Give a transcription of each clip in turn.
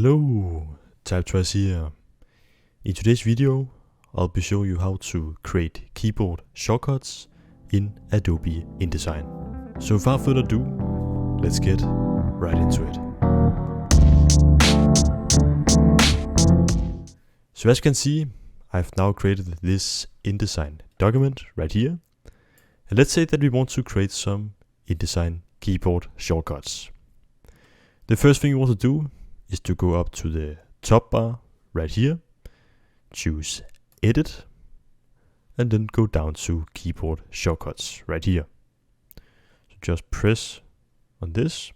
Hello, TypeTrust here. In today's video, I'll be showing you how to create keyboard shortcuts in Adobe InDesign. So without further ado, let's get right into it. So as you can see, I've now created this InDesign document right here. And let's say that we want to create some InDesign keyboard shortcuts. The first thing you want to do is to go up to the top bar right here, choose Edit, and then go down to Keyboard Shortcuts right here. So just press on this,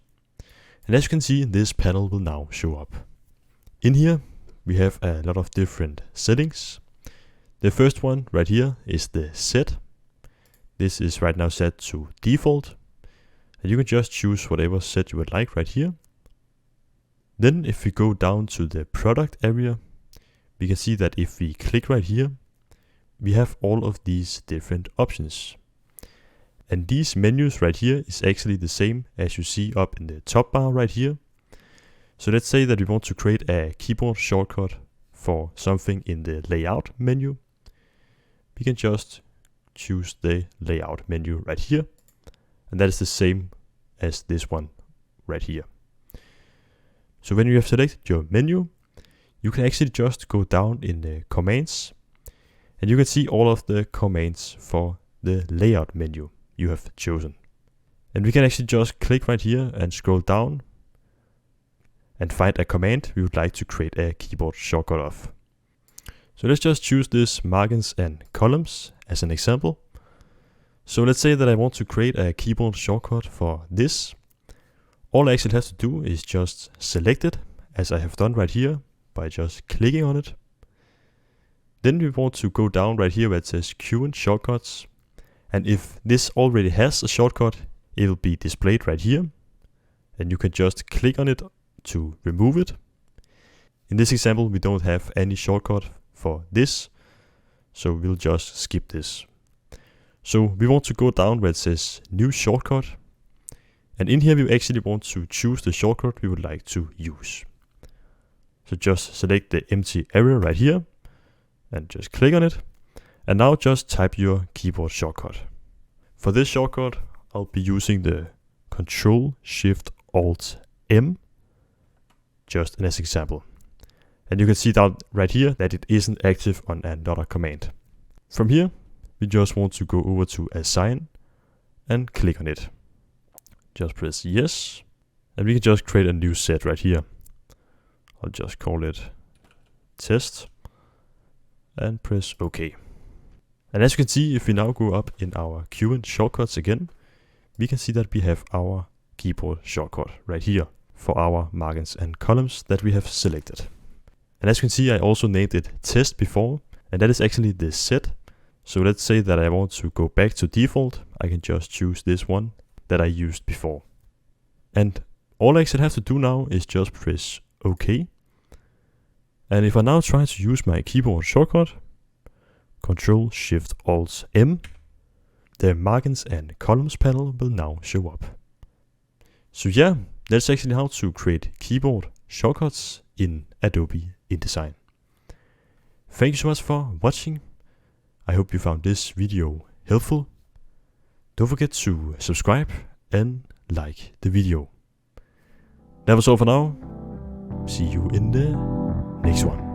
and as you can see, this panel will now show up. In here, we have a lot of different settings. The first one right here is the set. This is right now set to default, and you can just choose whatever set you would like right here. Then if we go down to the product area, we can see that if we click right here, we have all of these different options. And these menus right here is actually the same as you see up in the top bar right here. So let's say that we want to create a keyboard shortcut for something in the layout menu. We can just choose the layout menu right here. And that is the same as this one right here. So when you have selected your menu, you can actually just go down in the commands, and you can see all of the commands for the layout menu you have chosen. And we can actually just click right here and scroll down and find a command we would like to create a keyboard shortcut of. So let's just choose this margins and columns as an example. So let's say that I want to create a keyboard shortcut for this. All I actually have to do is just select it, as I have done right here, by just clicking on it. Then we want to go down right here where it says Current Shortcuts. And if this already has a shortcut, it will be displayed right here. And you can just click on it to remove it. In this example, we don't have any shortcut for this, so we'll just skip this. So we want to go down where it says New Shortcut. And in here, we actually want to choose the shortcut we would like to use. So just select the empty area right here and just click on it. And now just type your keyboard shortcut. For this shortcut, I'll be using the Ctrl-Shift-Alt-M, just as an example. And you can see down right here that it isn't active on another command. From here, we just want to go over to Assign and click on it. Just press yes, and we can just create a new set right here. I'll just call it test and press OK. And as you can see, if we now go up in our current shortcuts again, we can see that we have our keyboard shortcut right here for our margins and columns that we have selected. And as you can see, I also named it test before, and that is actually the set. So let's say that I want to go back to default. I can just choose this one that I used before. And all I actually have to do now is just press OK. And if I now try to use my keyboard shortcut, Ctrl-Shift-Alt-M, the margins and columns panel will now show up. So yeah, that's actually how to create keyboard shortcuts in Adobe InDesign. Thank you so much for watching. I hope you found this video helpful. Don't forget to subscribe and like the video. That was all for now. See you in the next one.